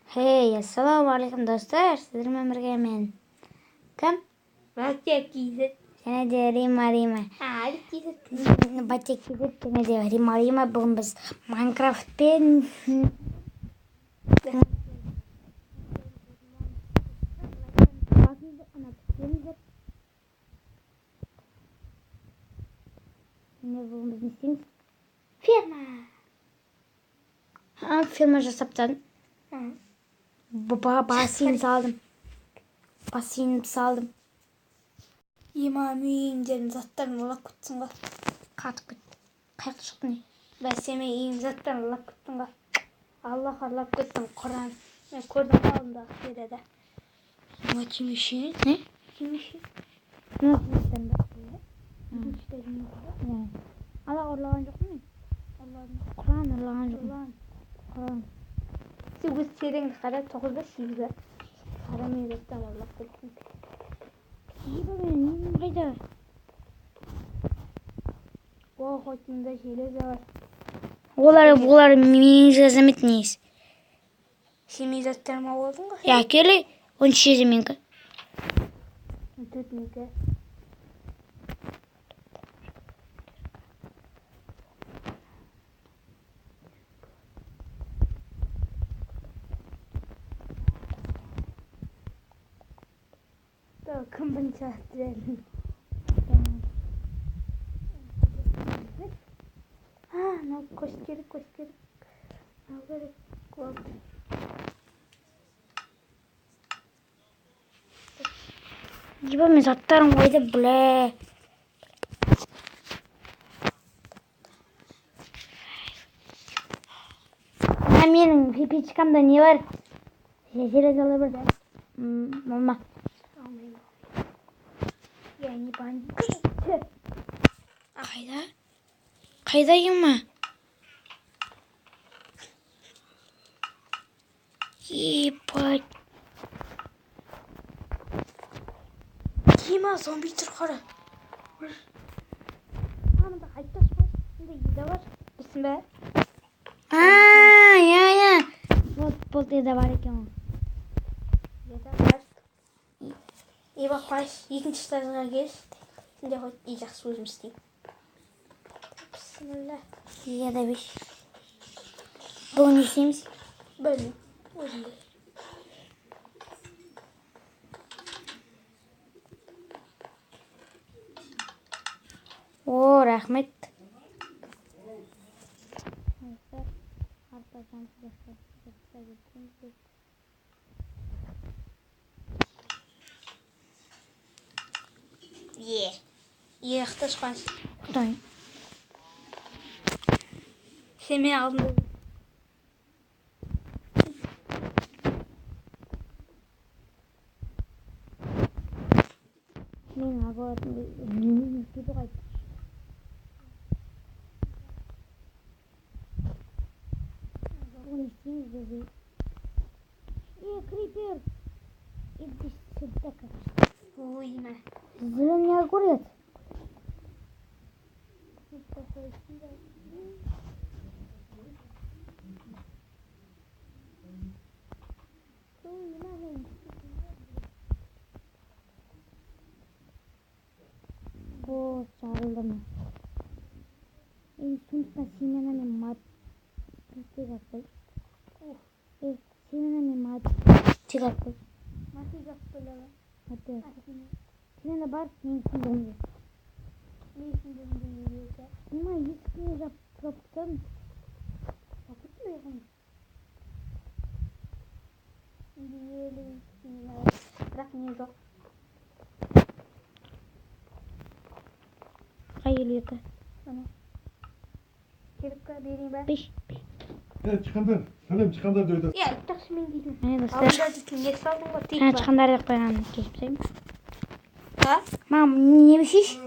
Hey, assalomu alaykum do'stlar. Sizlar bilan birga men. Kim? Bachcha kiydi. Yana de Rima. Kiydi. Bachcha kiydi. Yana de Rima. Bugun biz Minecraft'ten bugun biz ne isteymiz? Firma жасаптан. Бассейн салдым. Үйімдерін заттарын ұлап күттің ба? Қатып кет. Қайық шықтың не? Бәсеме үйім заттарын ұлап күттің ба? Аллах ұлап күттің Құран. Мен көрдім алдында ақбереді. Ма кимеші? Не? Кимеші? Ne yapıyorsun Кимештерін Allah Allah'ın yok mu? Allah'ın yok mu? Kur'an. Сен өз тереңді қара, 9-да 8-ге. Қарамай заттан ұлап күттің. İyi bakayım, neyim kayda? О, хотында железі бар. Олар менің жазам етінейіз. Семей заттарыма болдың ғой? Ya келі, 13 менікі. 4 менікі. Кім бірінші аттырелін? Мынау көш керек. Мынау керек. Еба мен заттарым қойды, біле. Менің пипичкамда не бар? Желез ала бір. Болма. Я не бандит. Қайда? Қайда ема? Ебать. Кима зомби тұр қара. Мында қайта сұғай. Мында еда бар. Білсін бә? Ya. Болды еда бар екен. Еда бар. Еба қойш. Екінші стажға кел. Сенде қойт. Жақсы өзім істейм. Бісміллә. Еда беш. Бұл не істейміз? Білмейм. Өзімде. О, рахмет. Ақташ қойш. Құдай. Семей алдында. Мен ағылатын көді қайды. Бұны істейміз бөбей. Крипер! Иди сюда, короче. Ойма. Зелень огурец. О, жарылдым. Сондықтан семена мен мат тек атпай. Семена мен мат тек атпай. Маты жақтылығы. Маты. Семена бар, мен сүндімді. Не сүндімді ете? Нема, ескіне жапып тұтадым. Жапып тұтадым. Елі ескіне. Бірақ не жоқ. Қай елеті? Керіпқа берейін бә? 5. Çıkanlar. Salim çıkanlar da öyle. Тақшы мен деймін. Міне достар. Алдында дейтін не салдың ба? Тек ба? Çıkanlar деп қойғанын кесіп тастаймын. Ха? Мам, не бешеш?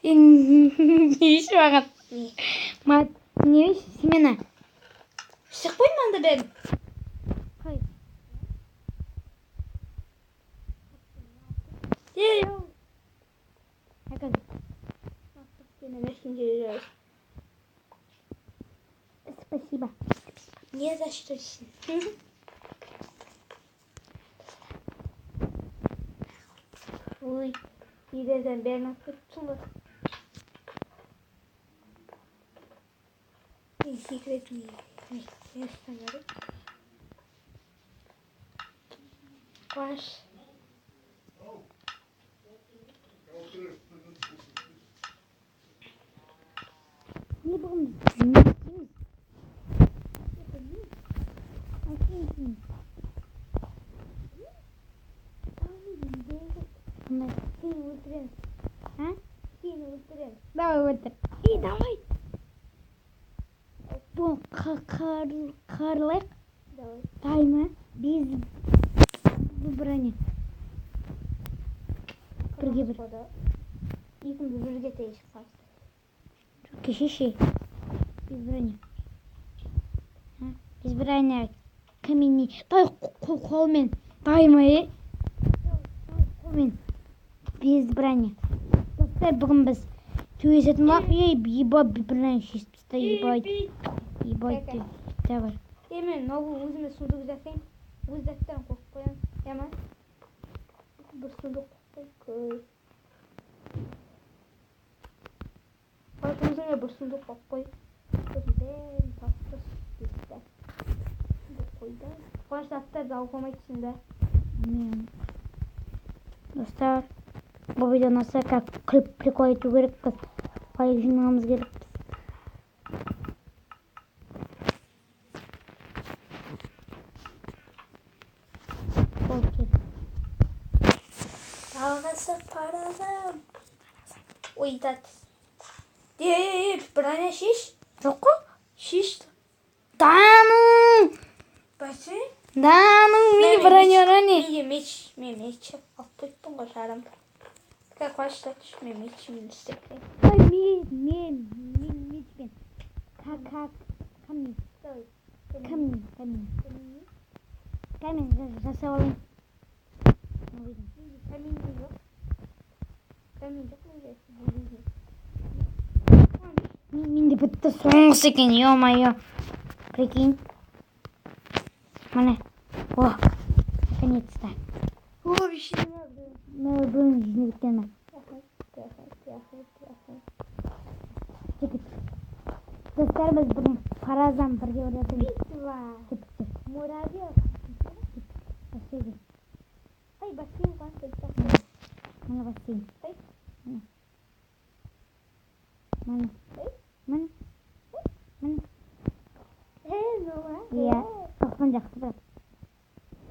Не іші маған? Мат, не беш? Семена. Шық қойын анда бәрін. Қай? Әкін. Сені мәшін жері Спасибо. Не за что. Ой, иleriden Berna tutulur. Secret me. Yes, sanırım. Var. Не помню. Seni öldürelim. А? Seni öldürelim. Давай вот так. И давай. Bu karlık Давай. daima biz выбрание. Бірге бір. Екіміз бірге тейшіп қашты. Кеше şey. Избрание. Избрание. Камени. Дай қолмен. Даймай. Қолмен. Без избрания. Достар бүгін біз төсетін ма? Ебать бірнен шешіпсті. Ебать. Давай. Мен новый өзіме сундук жасайын. Өз заттан қойып қоямын. Яман. Бір сундук қойып. Өзіңе бір сундук қойып қой. Бәрін тапсыр. Қойды. Қояш заттарды алып қоймайтсың да. Достар, бұл видео ұнаса как прикол ету керекпіз. Лайк жинауымыз керекпіз. Dalgası paradım. Ой, да. Біране шеш. Жоқ қой? Шеш. Да ну! Бәсе? Да ну, мен біране. Мен меч. Алып қойыппын ғой жарым. Как қойыштатыш, мен мечмен істеппен. Ой, мен мечпен. Камень жасап алайын. Камень жоқ. Камень жоқ менде. Менде бітті соңғысы екен, ё-моё. Прикинь. Міне. О, наконец-то. Бүгін жүзіне біткені. Достар, біз бүгін Тараздан бірге өтеміз. Битва. Муравьев. Бассейн. Ай, бассейн қанша. Міне бассейн. Ай. Міне. Нова. Иә, тоқсан жақсы бірақ.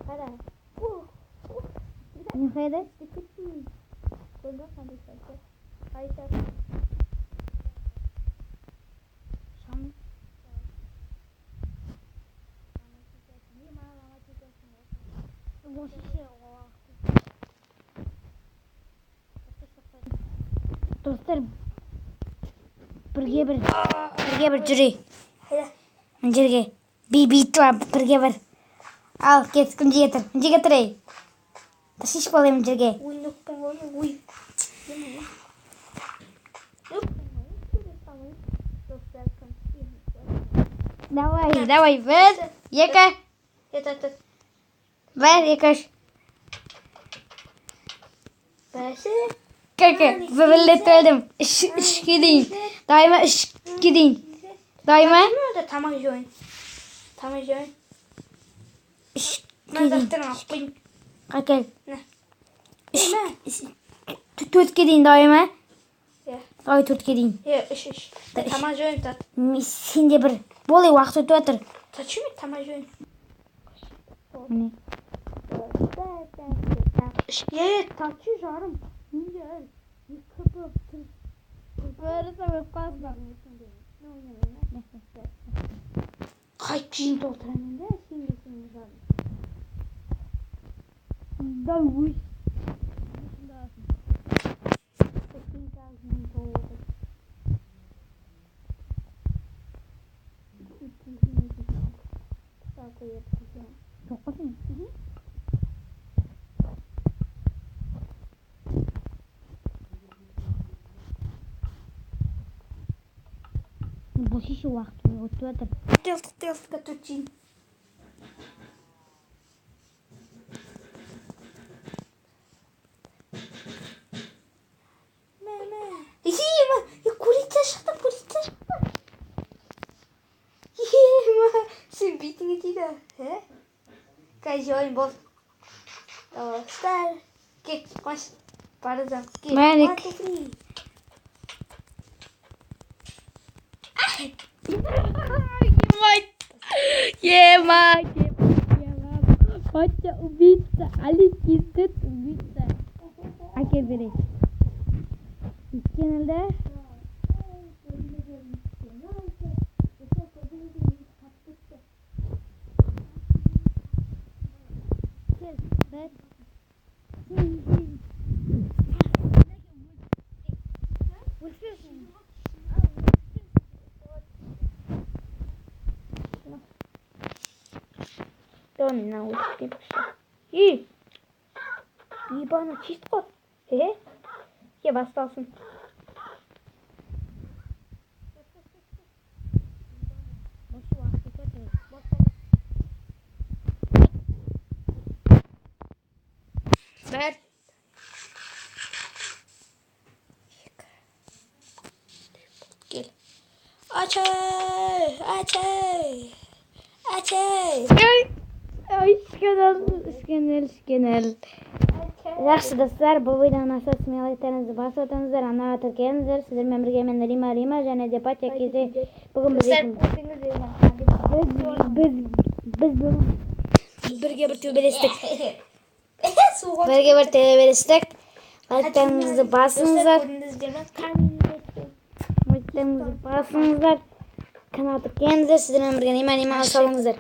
Қара. Не қайда? Көрді қандай сәтті. Қайта. Шамы. Достар, бірге бір жүрей. Мына жерге. Битва бірге бір. Ал, кет, кім жетір? Мына жерге тұрай. Шешіп алайын мына жерге. Ой, нүкпін ғой. Ой. Давай, бір, екі. Бір, екі, үш. Бәсі. Бірлетіп өлдім. Үшке дейін. Дайма үшке дейін. Дайма. Тамақ жойын. Үшке Мен дейін. заттарын алып қойын. Қакел. Төртке дейін дайма. Давай төртке дейін. Үш. Тамақ жойын тат. Сенде бір. Болай уақыт өтіп жатыр. Татшы ме тамақ жойын? Міне. Татшы жарым. Қайт жиын толтырамын да, сенде жарым. Да өй. Жоқ қой. бұл шеше уақыт өтіп жатыр. Тылтық төтчейін. Курица шықты. Сен бетіңе тиді. Қазір ойын бол. Стар. Кек, қош. Парызан. Мәлік. Ема. Хотя убийца, аликистет убийца. Әке берейік. Өйткенілді. Дон на улице. И ебаный чист кот. Я басталсын. Бәр. Gel. Açay. Скенел. Жақсы достар, бұл видеоны аса смелайтарыңызды басып отырыңыздар, ана тіркеліңіздер. Сіздермен бірге мен Рима және де Патя кезде бүгін бірге бір төбелестік. Лайктарыңызды басыңыздар. Канал тіркеліңіздер. Сіздермен бірге Рима салыңыздар.